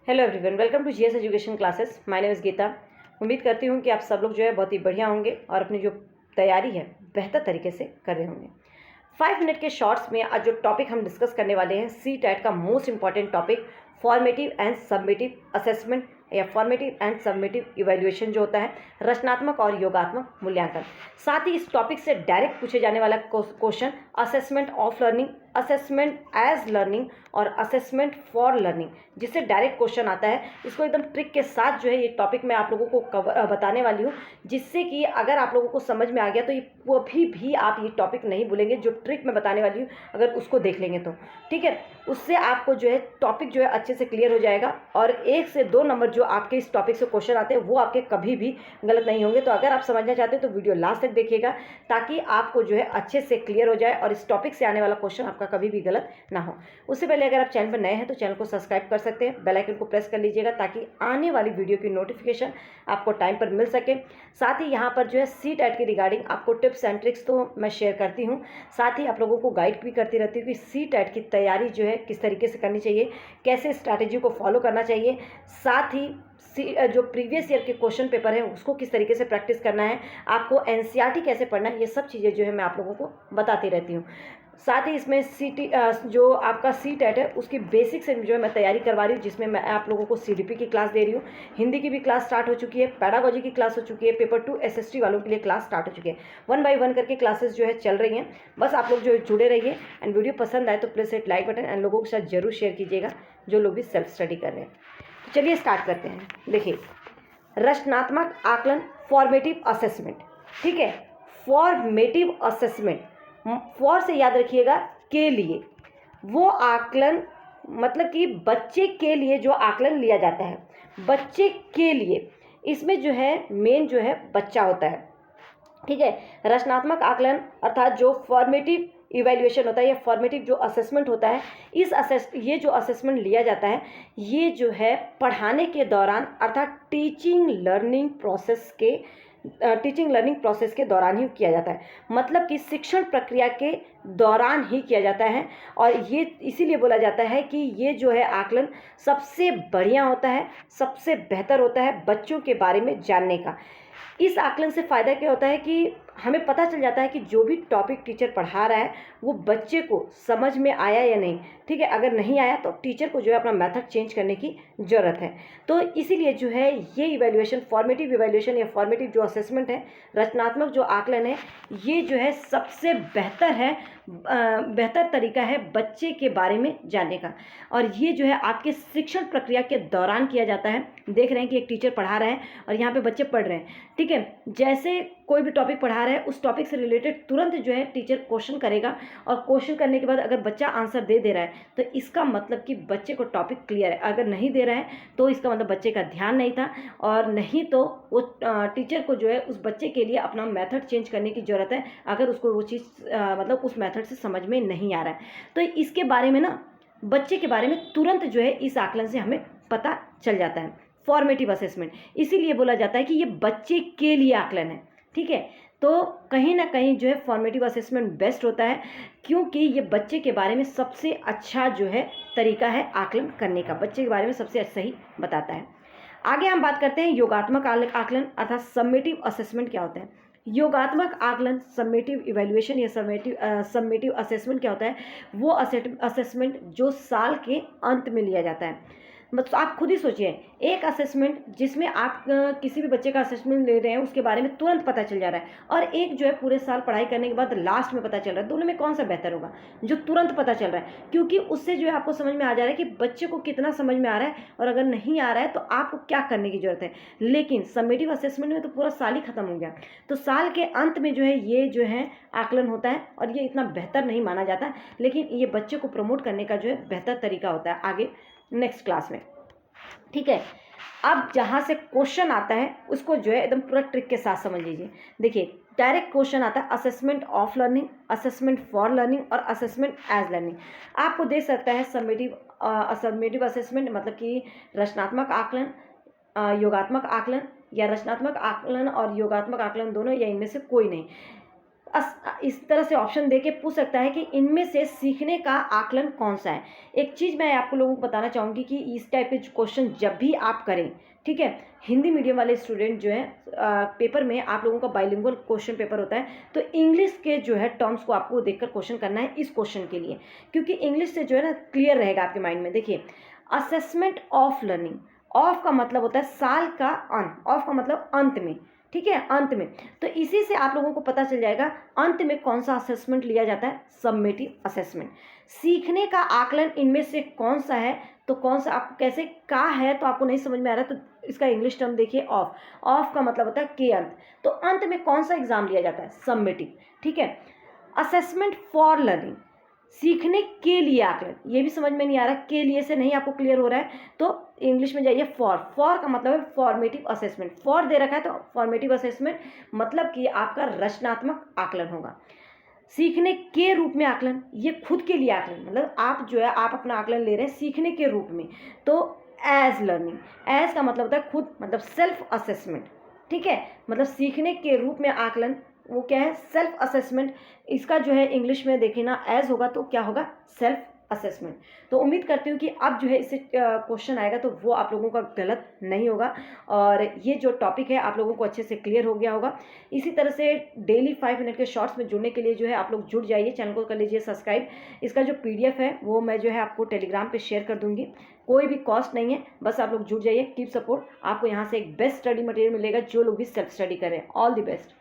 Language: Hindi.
Hello everyone, welcome to GS education classes. My name is Geeta. उम्मीद करती हूँ कि आप सब लोग जो है बहुत ही बढ़िया होंगे और अपनी जो तैयारी है बेहतर तरीके से कर रहे होंगे। 5 मिनट के शॉर्ट्स में आज जो टॉपिक हम डिस्कस करने वाले हैं सी टैट का most important topic formative and submissive assessment या फॉर्मेटिव एंड सबमिटिव इवैल्यूएशन जो होता है, रचनात्मक और योगात्मक मूल्यांकन। साथ ही इस टॉपिक से डायरेक्ट पूछे जाने वाला question assessment of learning, assessment as learning और असेसमेंट फॉर लर्निंग, जिससे डायरेक्ट क्वेश्चन आता है। इसको एकदम ट्रिक के साथ जो है ये टॉपिक मैं आप लोगों को बताने वाली हूँ, जिससे कि अगर आप लोगों को समझ में आ गया तो ये कभी भी आप ये टॉपिक नहीं भूलेंगे। जो ट्रिक मैं बताने वाली हूँ अगर उसको देख लेंगे तो ठीक है, उससे आपको जो है टॉपिक जो है अच्छे से क्लियर हो जाएगा और 1 से 2 नंबर जो आपके इस टॉपिक से क्वेश्चन आते हैं वो आपके कभी भी गलत नहीं होंगे। तो अगर आप समझना चाहते हैं तो वीडियो लास्ट तक देखिएगा, ताकि आपको जो है अच्छे से क्लियर हो जाए और इस टॉपिक से आने वाला क्वेश्चन आपका कभी भी गलत ना हो। उससे पहले अगर आप चैनल पर नए हैं तो चैनल को सब्सक्राइब कर सकते हैं, बेल आइकन को प्रेस कर लीजिएगा ताकि आने वाली वीडियो की नोटिफिकेशन आपको टाइम पर मिल सके। साथ ही यहाँ पर जो है सी टैट की रिगार्डिंग आपको टिप्स एंड ट्रिक्स तो मैं शेयर करती हूँ, साथ ही आप लोगों को गाइड भी करती रहती हूँ कि सी टैट की तैयारी जो है किस तरीके से करनी चाहिए, कैसे स्ट्रैटेजी को फॉलो करना चाहिए, साथ ही जो प्रीवियस ईयर के क्वेश्चन पेपर है उसको किस तरीके से प्रैक्टिस करना है, आपको एनसीईआरटी कैसे पढ़ना है, ये सब चीज़ें जो है मैं आप लोगों को बताती रहती हूँ। साथ ही इसमें जो आपका सी टैट है उसकी बेसिक से जो है मैं तैयारी करवा रही हूँ, जिसमें मैं आप लोगों को सीडीपी की क्लास दे रही हूँ, हिंदी की भी क्लास स्टार्ट हो चुकी है, पैडागोजी की क्लास हो चुकी है, पेपर 2 एसएसटी वालों के लिए क्लास स्टार्ट हो चुकी है। 1 बाय 1 करके क्लासेस जो है चल रही हैं। बस आप लोग जो जुड़े रहिए एंड वीडियो पसंद आए तो please hit like button and लोगों के साथ जरूर शेयर कीजिएगा जो लोग भी सेल्फ स्टडी कर रहे हैं। तो चलिए स्टार्ट करते हैं। देखिए, रचनात्मक आकलन फॉर्मेटिव असेसमेंट, ठीक है, फॉर्मेटिव असेसमेंट, फॉर से याद रखिएगा के लिए, वो आकलन मतलब कि बच्चे के लिए जो आकलन लिया जाता है, बच्चे के लिए, इसमें जो है मेन जो है बच्चा होता है, ठीक है। रचनात्मक आकलन अर्थात जो फॉर्मेटिव इवैल्यूएशन होता है या फॉर्मेटिव जो असेसमेंट होता है, ये जो असेसमेंट लिया जाता है ये जो है पढ़ाने के दौरान अर्थात टीचिंग लर्निंग प्रोसेस के दौरान ही किया जाता है, मतलब कि शिक्षण प्रक्रिया के दौरान ही किया जाता है। और ये इसीलिए बोला जाता है कि ये जो है आकलन सबसे बढ़िया होता है, सबसे बेहतर होता है बच्चों के बारे में जानने का। इस आकलन से फ़ायदा क्या होता है कि हमें पता चल जाता है कि जो भी टॉपिक टीचर पढ़ा रहा है वो बच्चे को समझ में आया या नहीं, ठीक है। अगर नहीं आया तो टीचर को जो है अपना मेथड चेंज करने की ज़रूरत है। तो इसीलिए जो है ये इवैल्यूएशन, फॉर्मेटिव इवैल्यूएशन या फॉर्मेटिव जो असेसमेंट है, रचनात्मक जो आकलन है, ये जो है सबसे बेहतर है, बेहतर तरीका है बच्चे के बारे में जानने का। और ये जो है आपके शिक्षण प्रक्रिया के दौरान किया जाता है। देख रहे हैं कि एक टीचर पढ़ा रहा है और यहाँ पे बच्चे पढ़ रहे हैं, ठीक है। जैसे कोई भी टॉपिक पढ़ा रहा है उस टॉपिक से रिलेटेड तुरंत जो है टीचर क्वेश्चन करेगा और क्वेश्चन करने के बाद अगर बच्चा आंसर दे रहा है तो इसका मतलब कि बच्चे को टॉपिक क्लियर है। अगर नहीं दे रहा है तो इसका मतलब बच्चे का ध्यान नहीं था, और नहीं तो वो टीचर को जो है उस बच्चे के लिए अपना मेथड चेंज करने की ज़रूरत है, अगर उसको वो चीज़ मतलब उस मेथड से समझ में नहीं आ रहा है। तो इसके बारे में ना, बच्चे के बारे में तुरंत जो है इस आकलन से हमें पता चल जाता है। फॉर्मेटिव असेसमेंट इसीलिए बोला जाता है कि ये बच्चे के लिए आकलन है, ठीक है। तो कहीं ना कहीं जो है फॉर्मेटिव असेसमेंट बेस्ट होता है, क्योंकि ये बच्चे के बारे में सबसे अच्छा जो है तरीका है आकलन करने का, बच्चे के बारे में सबसे सही बताता है। आगे हम बात करते हैं योगात्मक आकलन अर्थात समेटिव असेसमेंट क्या होता है। योगात्मक आकलन, समेटिव इवैल्यूएशन या समेटिव असेसमेंट क्या होता है, वो असेसमेंट जो साल के अंत में लिया जाता है। मतलब आप खुद ही सोचिए, एक असेसमेंट जिसमें आप किसी भी बच्चे का असेसमेंट ले रहे हैं उसके बारे में तुरंत पता चल जा रहा है, और एक जो है पूरे साल पढ़ाई करने के बाद लास्ट में पता चल रहा है, दोनों में कौन सा बेहतर होगा? जो तुरंत पता चल रहा है, क्योंकि उससे जो है आपको समझ में आ जा रहा है कि बच्चे को कितना समझ में आ रहा है, और अगर नहीं आ रहा है तो आपको क्या करने की जरूरत है। लेकिन समेटिव असेसमेंट में तो पूरा साल ही खत्म हो गया, तो साल के अंत में जो है ये जो है आकलन होता है, और ये इतना बेहतर नहीं माना जाता, लेकिन ये बच्चे को प्रमोट करने का जो है बेहतर तरीका होता है आगे नेक्स्ट क्लास में, ठीक है। अब जहाँ से क्वेश्चन आता है उसको जो है एकदम पूरा ट्रिक के साथ समझ लीजिए। देखिए, डायरेक्ट क्वेश्चन आता है assessment of learning, assessment for learning और असेसमेंट एज लर्निंग। आपको दे सकता है समेटिव असेसमेंट मतलब कि रचनात्मक आकलन, योगात्मक आकलन, या रचनात्मक आकलन और योगात्मक आकलन दोनों, या इनमें से कोई नहीं। इस तरह से ऑप्शन दे के पूछ सकता है कि इनमें से सीखने का आकलन कौन सा है। एक चीज़ मैं आप लोगों को बताना चाहूँगी कि इस टाइप के क्वेश्चन जब भी आप करें, ठीक है, हिंदी मीडियम वाले स्टूडेंट जो हैं, पेपर में आप लोगों का बाइलिंगुअल क्वेश्चन पेपर होता है, तो इंग्लिश के जो है टर्म्स को आपको देखकर क्वेश्चन करना है इस क्वेश्चन के लिए, क्योंकि इंग्लिश से जो है ना क्लियर रहेगा आपके माइंड में। देखिए, असेसमेंट ऑफ लर्निंग, ऑफ का मतलब होता है साल का अंत, ऑफ का मतलब अंत में, ठीक है, अंत में। तो इसी से आप लोगों को पता चल जाएगा अंत में कौन सा असेसमेंट लिया जाता है, समेटिव असेसमेंट। सीखने का आकलन इनमें से कौन सा है, तो कौन सा आपको कैसे का है, तो आपको नहीं समझ में आ रहा है, तो इसका इंग्लिश टर्म देखिए ऑफ। ऑफ का मतलब होता है के अंत, तो अंत में कौन सा एग्जाम लिया जाता है, समेटिव, ठीक है। असेसमेंट फॉर लर्निंग, सीखने के लिए आकलन, ये भी समझ में नहीं आ रहा, के लिए से नहीं आपको क्लियर हो रहा है, तो इंग्लिश में जाइए फॉर। फॉर का मतलब है फॉर्मेटिव असेसमेंट, फॉर दे रखा है तो फॉर्मेटिव असेसमेंट मतलब कि आपका रचनात्मक आकलन होगा। सीखने के रूप में आकलन, ये खुद के लिए आकलन, मतलब आप जो है आप अपना आकलन ले रहे हैं सीखने के रूप में, तो एज लर्निंग, एज का मतलब होता है खुद, मतलब सेल्फ असेसमेंट, ठीक है, मतलब सीखने के रूप में आकलन वो क्या है, सेल्फ असेसमेंट। इसका जो है इंग्लिश में देखिए ना, एज होगा तो क्या होगा, सेल्फ असेसमेंट। तो उम्मीद करती हूँ कि अब जो है इससे क्वेश्चन आएगा तो वो आप लोगों का गलत नहीं होगा, और ये जो टॉपिक है आप लोगों को अच्छे से क्लियर हो गया होगा। इसी तरह से डेली 5 मिनट के शॉर्ट्स में जुड़ने के लिए जो है आप लोग जुड़ जाइए, चैनल को कर लीजिए सब्सक्राइब। इसका जो PDF है वो मैं जो है आपको टेलीग्राम पे शेयर कर दूंगी, कोई भी कॉस्ट नहीं है, बस आप लोग जुड़ जाइए, कीप सपोर्ट। आपको यहाँ से एक बेस्ट स्टडी मटेरियल मिलेगा जो लोग भी सेल्फ स्टडी कर रहे हैं। All the best.